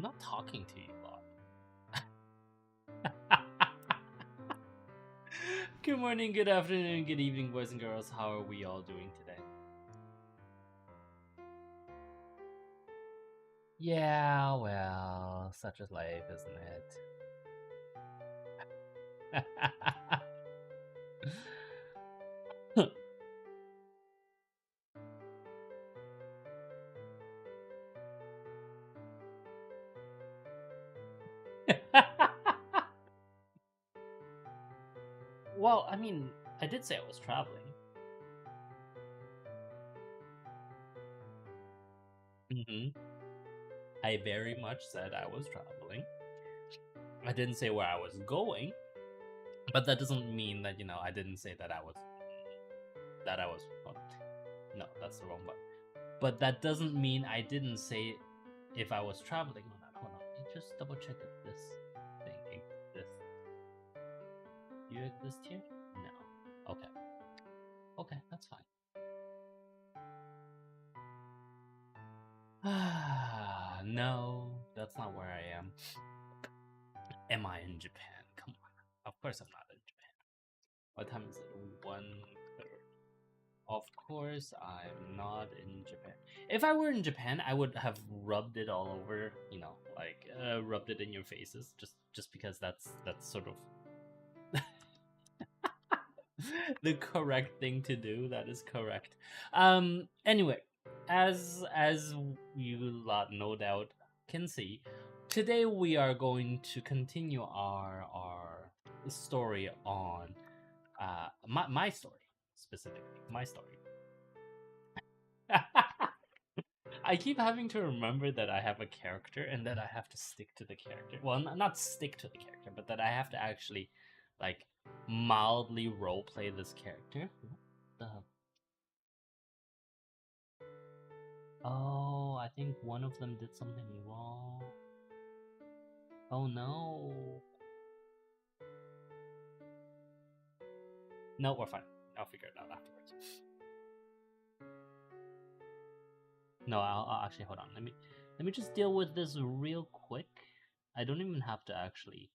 not talking to you a lot. Good morning, good afternoon, good evening, boys and girls. How are we all doing today? Yeah, well, such is life, isn't it? Well, I mean, I did say I was traveling. I very much said I was traveling. I didn't say where I was going, but that doesn't mean that, I didn't say that I was well, no, that's the wrong button. But that doesn't mean I didn't say if I was traveling or not. Hold on, let me just double check if this thing exists. Do you exist here? No. Okay. Okay, that's fine. No, that's not where I am. Am I in Japan? Come on. Of course I'm not in Japan. What time is it? 1:30. Of course I'm not in Japan. If I were in Japan, I would have rubbed it all over, rubbed it in your faces, just because that's sort of the correct thing to do. That is correct. Anyway, as you lot no doubt can see, today we are going to continue our story on my story, specifically my story. I keep having to remember that I have a character and that I have to stick to the character. Well, not stick to the character, but that I have to actually, like, mildly roleplay this character. What the? Oh, I think one of them did something wrong. Oh no. No, we're fine. I'll figure it out afterwards. No, I'll actually hold on. Let me just deal with this real quick. I don't even have to actually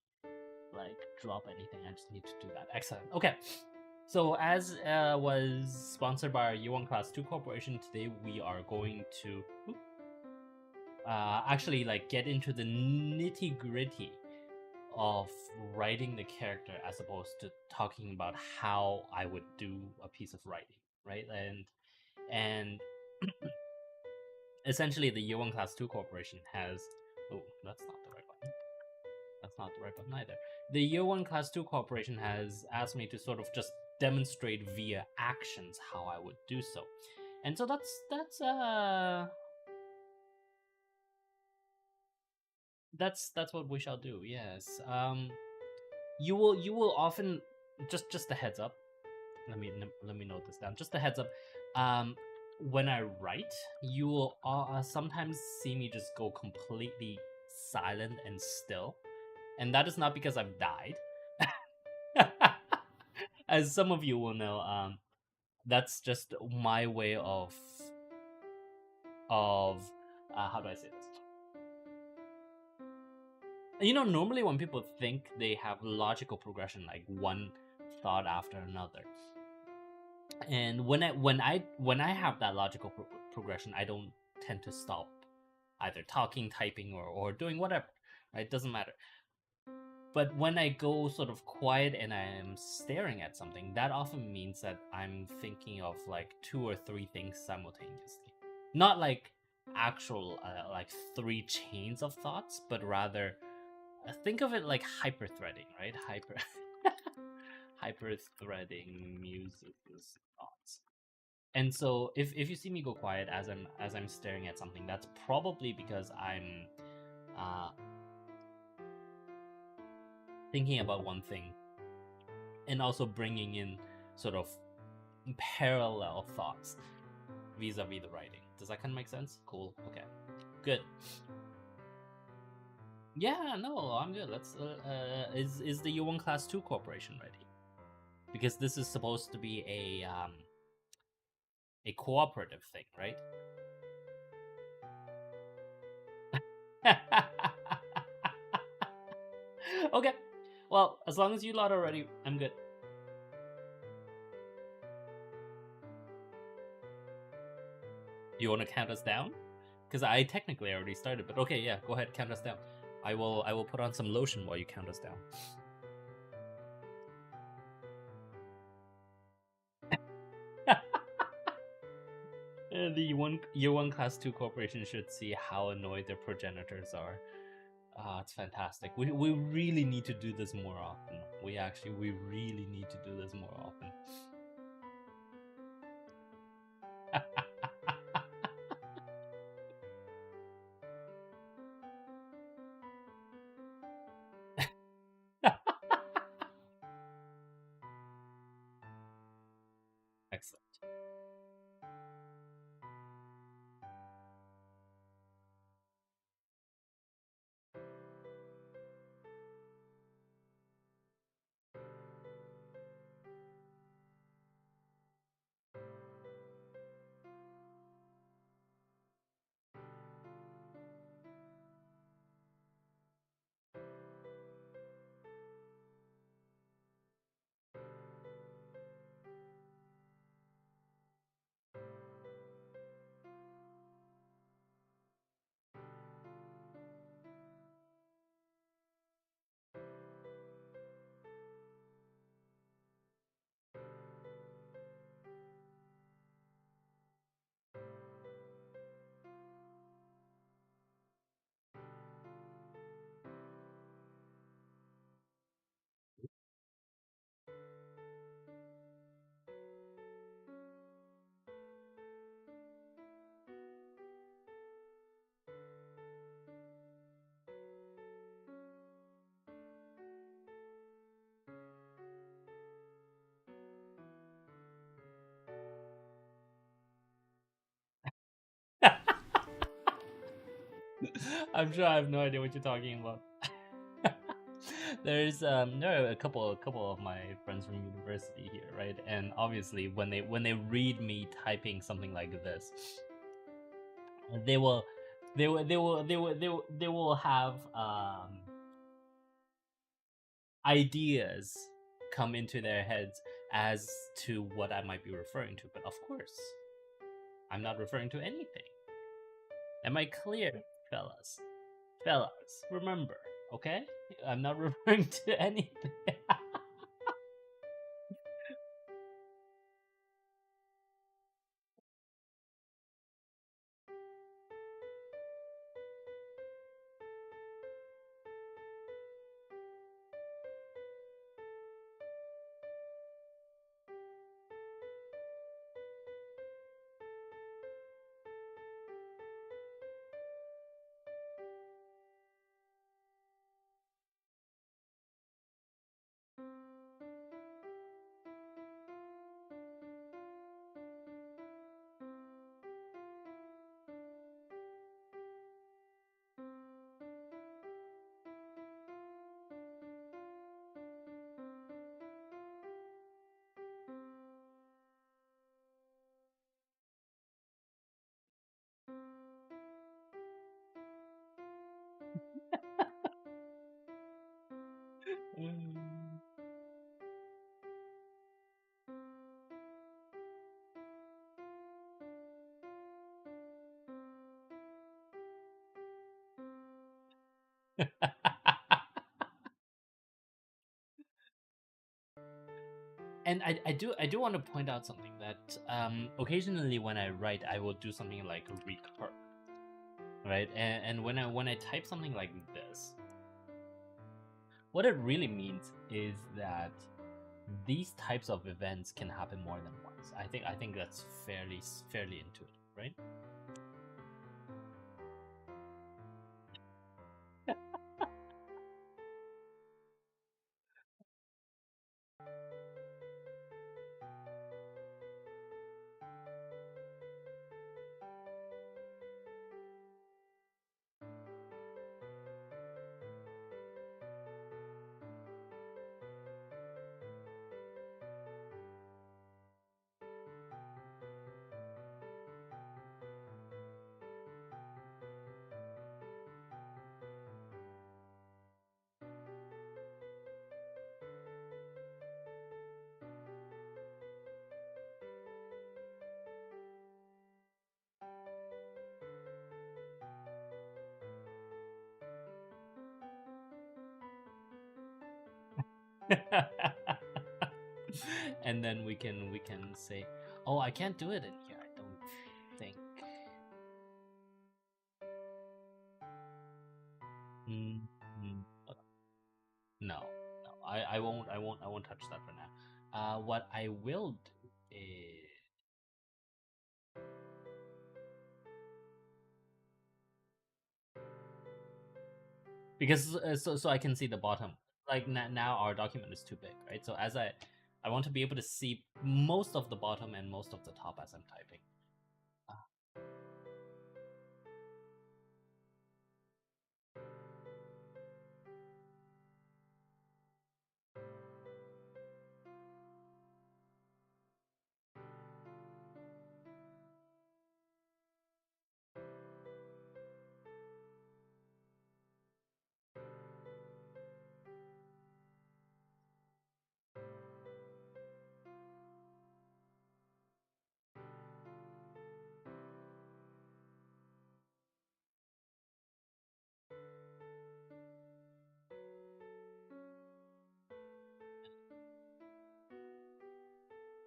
drop anything. I just need to do that. Excellent. Okay. So as was sponsored by our U1 Class 2 Corporation, today we are going to actually get into the nitty gritty of writing the character as opposed to talking about how I would do a piece of writing, right? And essentially the U1 Class 2 Corporation has that's not the right button. That's not the right button either. The Year 1 Class 2 Corporation has asked me to sort of just demonstrate via actions how I would do so. And so that's what we shall do. Yes. You will often just a heads up. Let me note this down. Just a heads up. When I write, you will sometimes see me just go completely silent and still, and that is not because I've died. As some of you will know, that's just my way of how do I say this? Normally when people think they have logical progression, like one thought after another, and when I have that logical progression, I don't tend to stop either talking, typing, or doing whatever. Right? It doesn't matter. But when I go sort of quiet and I am staring at something, that often means that I'm thinking of like 2 or 3 things simultaneously. Not like actual like 3 chains of thoughts, but rather think of it like hyperthreading, right? Hyperthreading Muses' thoughts. And so if you see me go quiet as I'm staring at something, that's probably because I'm thinking about one thing and also bringing in sort of parallel thoughts vis-a-vis the writing. Does that kind of make sense? Cool. Okay. Good. Yeah, no, I'm good. Let's is the U1 Class 2 Corporation ready? Because this is supposed to be a cooperative thing, right? Okay. Well, as long as you lot are ready, I'm good. You want to count us down? Because I technically already started, but okay, yeah, go ahead, count us down. I will put on some lotion while you count us down. The year one class 2 corporation should see how annoyed their progenitors are. It's fantastic. We really need to do this more often. We really need to do this more often. Excellent. I'm sure I have no idea what you're talking about. There are a couple of my friends from university here, right? And obviously when they read me typing something like this, they will they will have ideas come into their heads as to what I might be referring to. But of course, I'm not referring to anything. Am I clear, fellas? Fellas, remember, okay? I'm not referring to anything. And I do want to point out something that occasionally when I write, I will do something like recur, right? And when I type something like this, what it really means is that these types of events can happen more than once. I think that's fairly intuitive, right? And then we can say, oh, I can't do it in here, I don't think. Mm, mm, no, no, I won't touch that for now. What I will do is, because so I can see the bottom. Like now our document is too big, right? So as I want to be able to see most of the bottom and most of the top as I'm typing. Uh,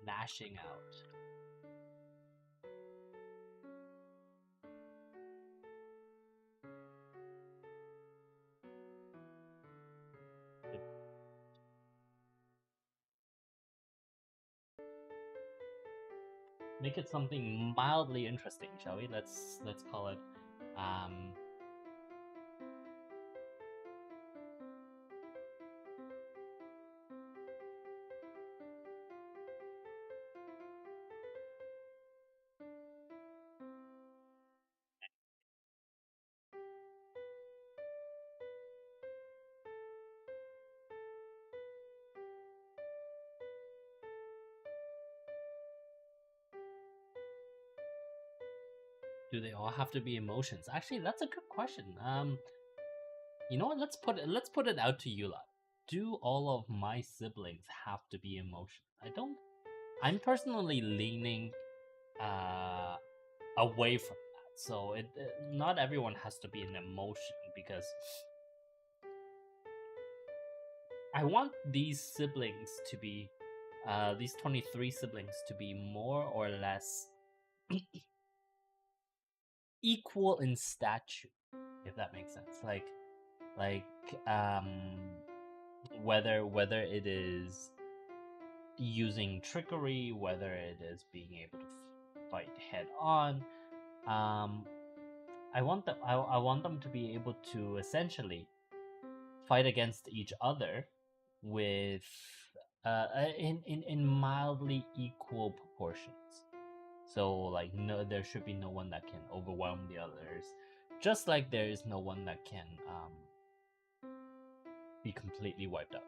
lashing out. Make it something mildly interesting, shall we? Let's call it. Um, do they all have to be emotions? Actually, that's a good question. You know what? Let's put it out to you lot. Do all of my siblings have to be emotions? I don't. I'm personally leaning uh away from that. So not everyone has to be an emotion, because I want these siblings to be these 23 siblings to be more or less equal in stature, if that makes sense. Like um whether it is using trickery, whether it is being able to fight head on. I want them to be able to essentially fight against each other with in mildly equal proportions. So like, no, there should be no one that can overwhelm the others, just like there is no one that can be completely wiped out.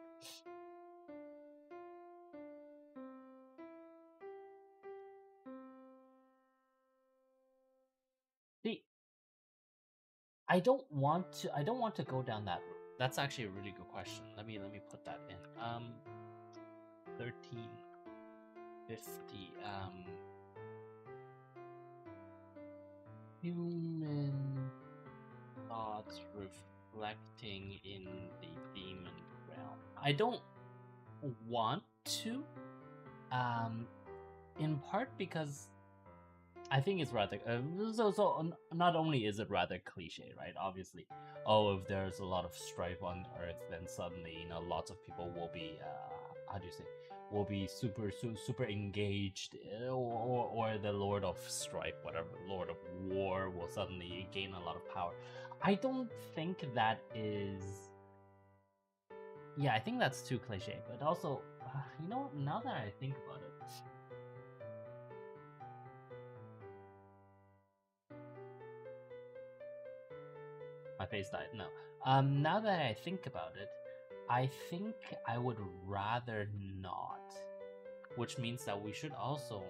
See, I don't want to go down that route. That's actually a really good question. Let me put that in. 1350. Human thoughts reflecting in the demon realm. I don't want to, in part because I think it's rather not only is it rather cliche, right? Obviously, oh, if there's a lot of strife on Earth, then suddenly, lots of people will be how do you say, will be super engaged, or the Lord of Strife, whatever, Lord of War, will suddenly gain a lot of power. I don't think that is. Yeah, I think that's too cliche. But also, now that I think about it. My face died. No. Now that I think about it, I think I would rather not. Which means that we should also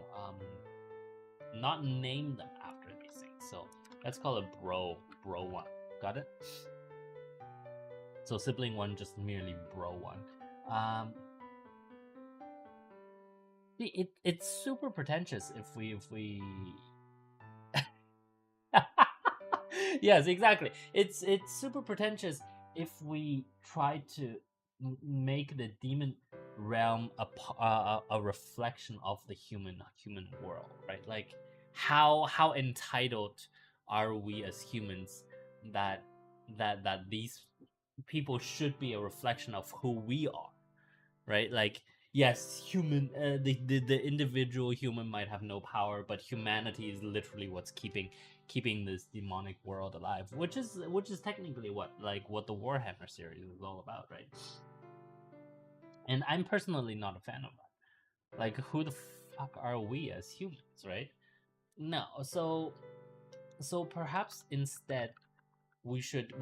not name them after these things. So let's call it bro one. Got it? So sibling one, just merely bro one. It's super pretentious if we yes, exactly. It's super pretentious if we try to make the demon realm a reflection of the human world, right? Like how entitled are we as humans that these people should be a reflection of who we are, right? Like yes, the individual human might have no power, but humanity is literally what's keeping this demonic world alive, which is technically what the Warhammer series is all about, right? And I'm personally not a fan of that. Like, who the fuck are we as humans, right? No, so perhaps instead we should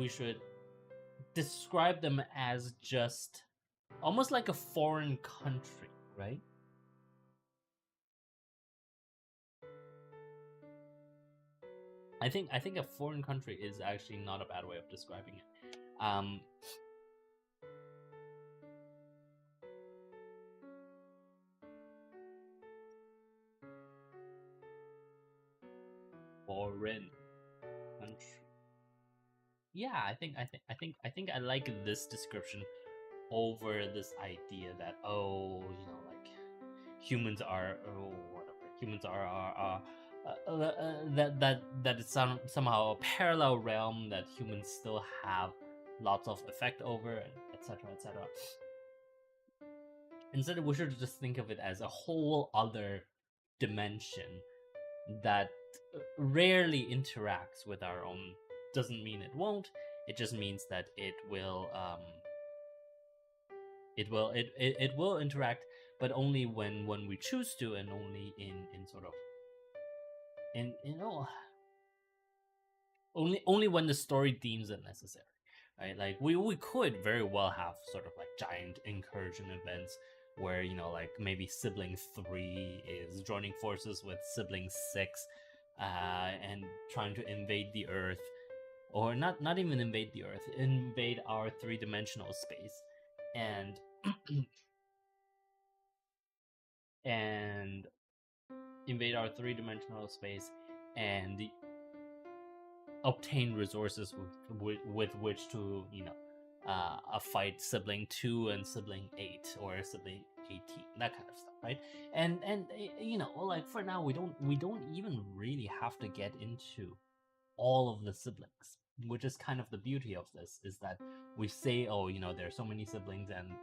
describe them as just almost like a foreign country, right? I think a foreign country is actually not a bad way of describing it. Foreign country. Yeah, I think I like this description over this idea that, oh, like humans are, oh, whatever, humans are that it's somehow a parallel realm that humans still have lots of effect over, and etc etc. Instead, we should just think of it as a whole other dimension that rarely interacts with our own. Doesn't mean it won't. It just means that it will interact, but only when we choose to, and only in sort of in only when the story deems it necessary, right? Like we could very well have sort of like giant incursion events where, like maybe sibling 3 is joining forces with sibling 6, and trying to invade the earth, or not even invade the earth, invade our three-dimensional space, and and invade our three-dimensional space and obtain resources with which to, fight sibling 2 and sibling 8, or sibling 18, that kind of stuff, right? And like for now, we don't even really have to get into all of the siblings, which is kind of the beauty of this, is that we say, oh, there are so many siblings, and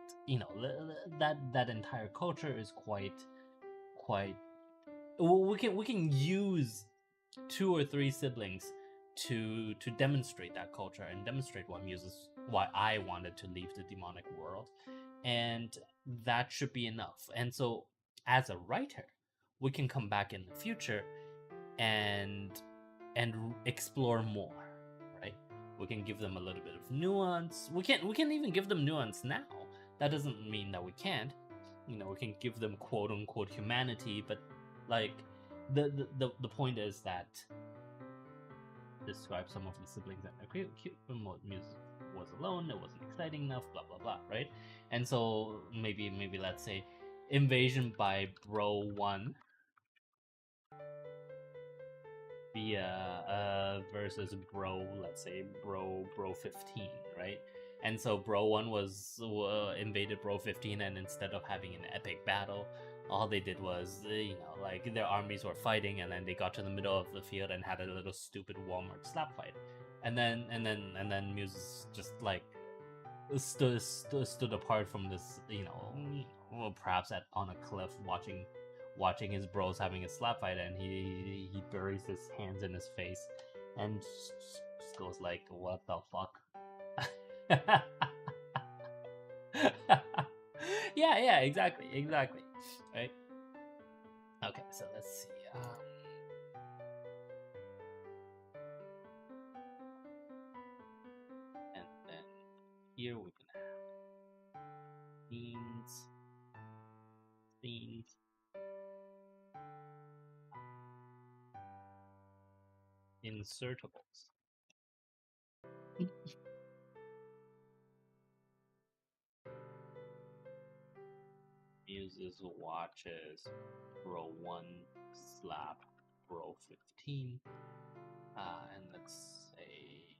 that entire culture is quite we can use 2 or 3 siblings to demonstrate that culture, and demonstrate why I wanted to leave the demonic world, and that should be enough. And so, as a writer, we can come back in the future and explore more, right? We can give them a little bit of nuance. We can even give them nuance now. That doesn't mean that we can't. We can give them quote unquote humanity, but like the point is that describe some of the siblings that are cute. Muses was alone. It wasn't exciting enough. Blah blah blah. Right? And so maybe let's say invasion by Bro 1 via versus Bro, let's say Bro 15, right? And so Bro 1 was invaded Bro 15, and instead of having an epic battle, all they did was, like their armies were fighting, and then they got to the middle of the field and had a little stupid Walmart slap fight, and then Muses just like stood apart from this, well, perhaps on a cliff, watching his bros having a slap fight, and he buries his hands in his face and just goes like, "What the fuck?" Yeah, exactly, right? Okay, so let's see. And then here we can have scenes, insertables. Muses watches Bro 1 slap Bro 15. And let's say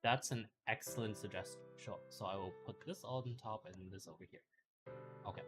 That's an excellent suggestion. Sure. So I will put this on top and this over here. Okay.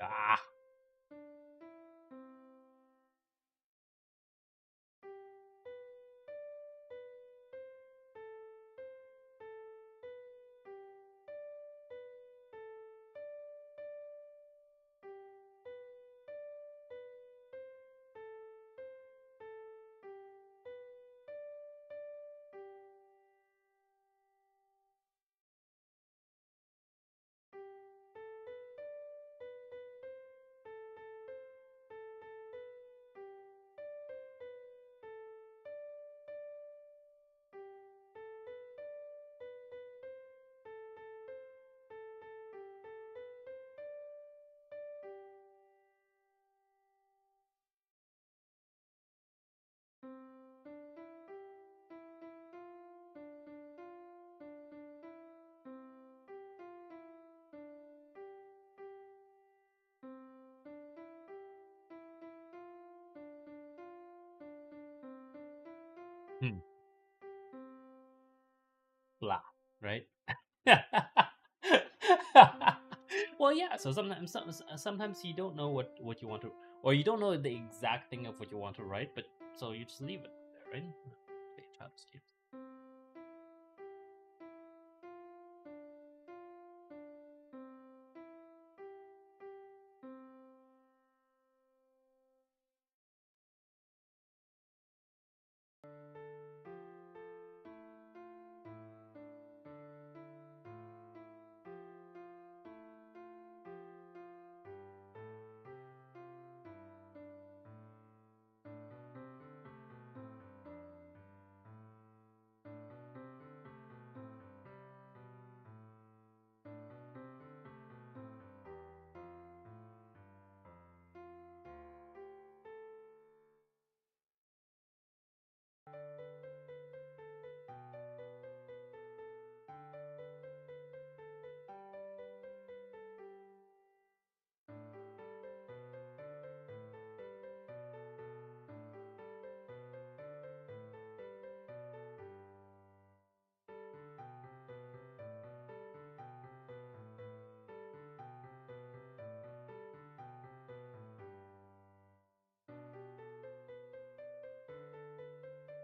Ah. Hmm. Blah. Right. Well, yeah. So sometimes you don't know what you want to, or you don't know the exact thing of what you want to write, but so you just leave it there, right? Play child's games.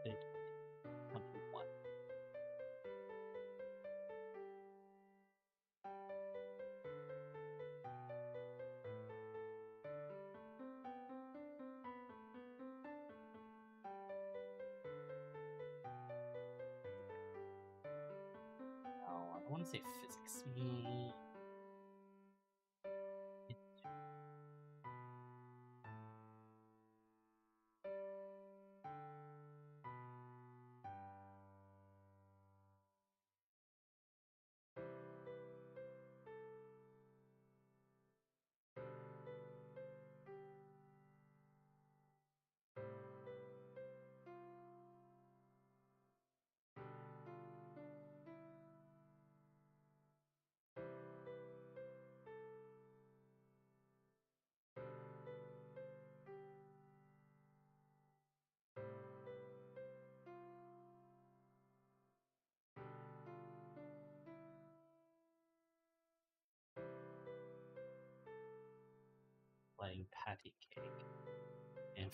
They come to one. Oh, I don't want to say physics. Playing patty cake. And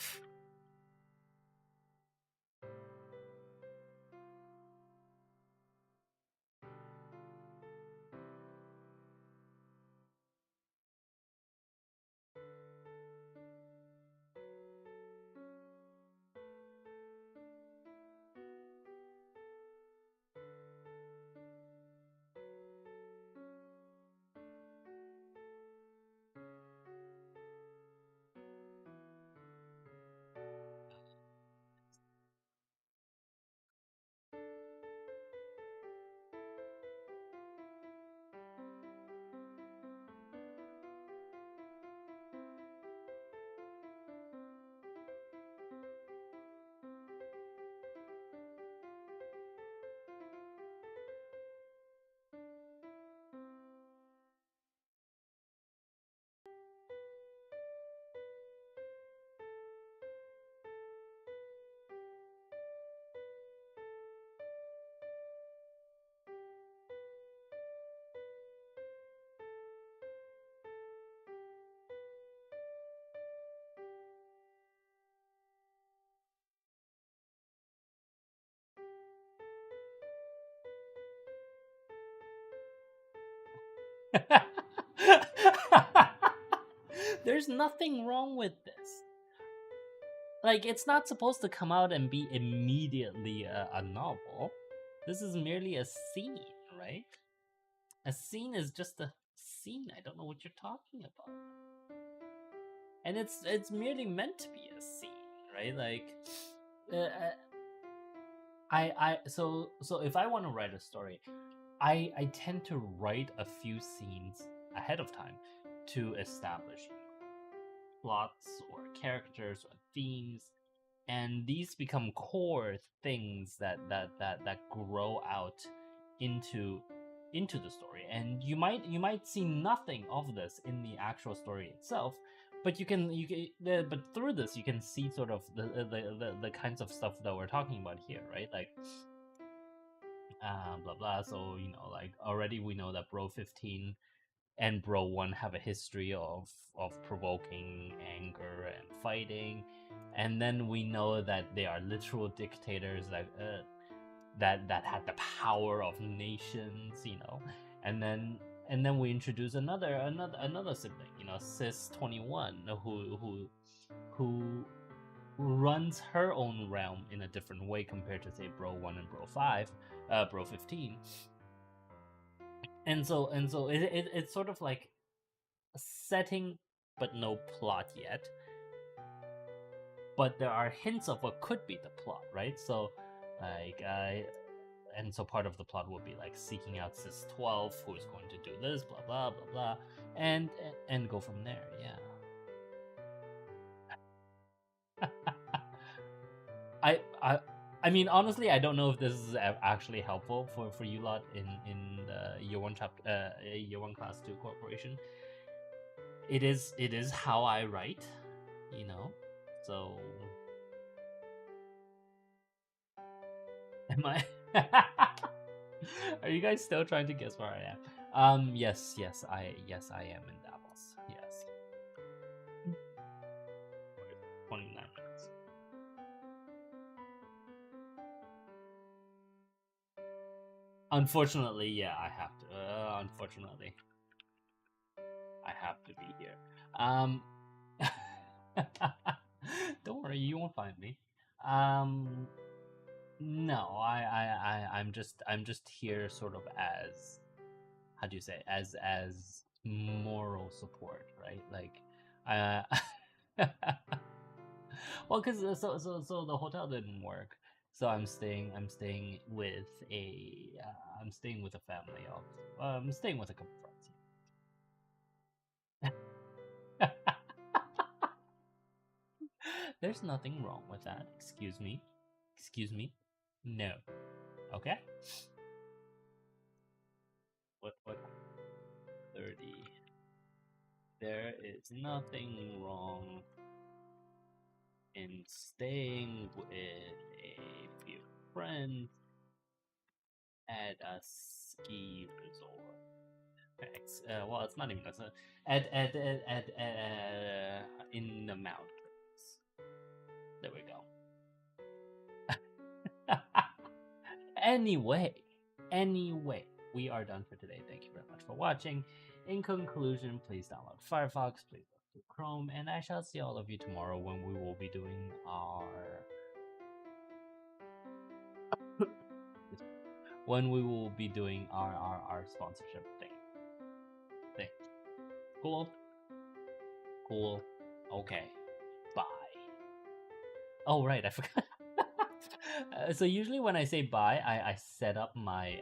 There's nothing wrong with this. Like, it's not supposed to come out and be immediately a novel. This is merely a scene, right? A scene is just a scene. I don't know what you're talking about. And it's merely meant to be a scene, right? Like, so if I want to write a story, I tend to write a few scenes ahead of time to establish plots or characters or themes, and these become core things that grow out into the story. And you might see nothing of this in the actual story itself, but but through this you can see sort of the kinds of stuff that we're talking about here, right? Like blah blah. So like already we know that Bro 15 and Bro 1 have a history of provoking anger and fighting, and then we know that they are literal dictators that had the power of nations, and then we introduce another sibling, Sis 21, who runs her own realm in a different way compared to, say, Bro 1 and Bro 15. And so it's sort of like a setting but no plot yet, but there are hints of what could be the plot, right? So like and so part of the plot would be like seeking out Sis 12, who is going to do this, blah blah blah blah, and go from there. Yeah. I mean, honestly, I don't know if this is actually helpful for you lot in the year one chapter, year one class 2 corporation. It is how I write, So, am I? Are you guys still trying to guess where I am? Yes, I am in Davos. Yes. 29 minutes. Unfortunately, yeah, I have to. Unfortunately, I have to be here. Don't worry, you won't find me. No, I'm just here sort of as, how do you say, as moral support, right? Like, well, because so the hotel didn't work, so I'm staying with a family of I'm staying with a couple friends. There's nothing wrong with that. Excuse me. Excuse me. No. Okay. What 30? There is nothing wrong in staying with a few friends at a ski resort. Well, it's not even in the mountains. There we go. Anyway, we are done for today. Thank you very much for watching. In conclusion, please download Firefox, please download Chrome, and I shall see all of you tomorrow when we will be doing our sponsorship thing. Cool. Okay. Bye. Oh right, I forgot. So usually when I say bye, I set up my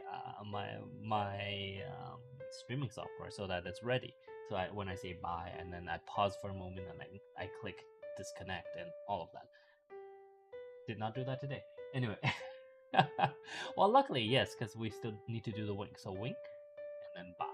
streaming software so that it's ready. So when I say bye, and then I pause for a moment, and I click disconnect and all of that. Did not do that today. Anyway. Well, luckily, yes, because we still need to do the wink. So wink, and then bye.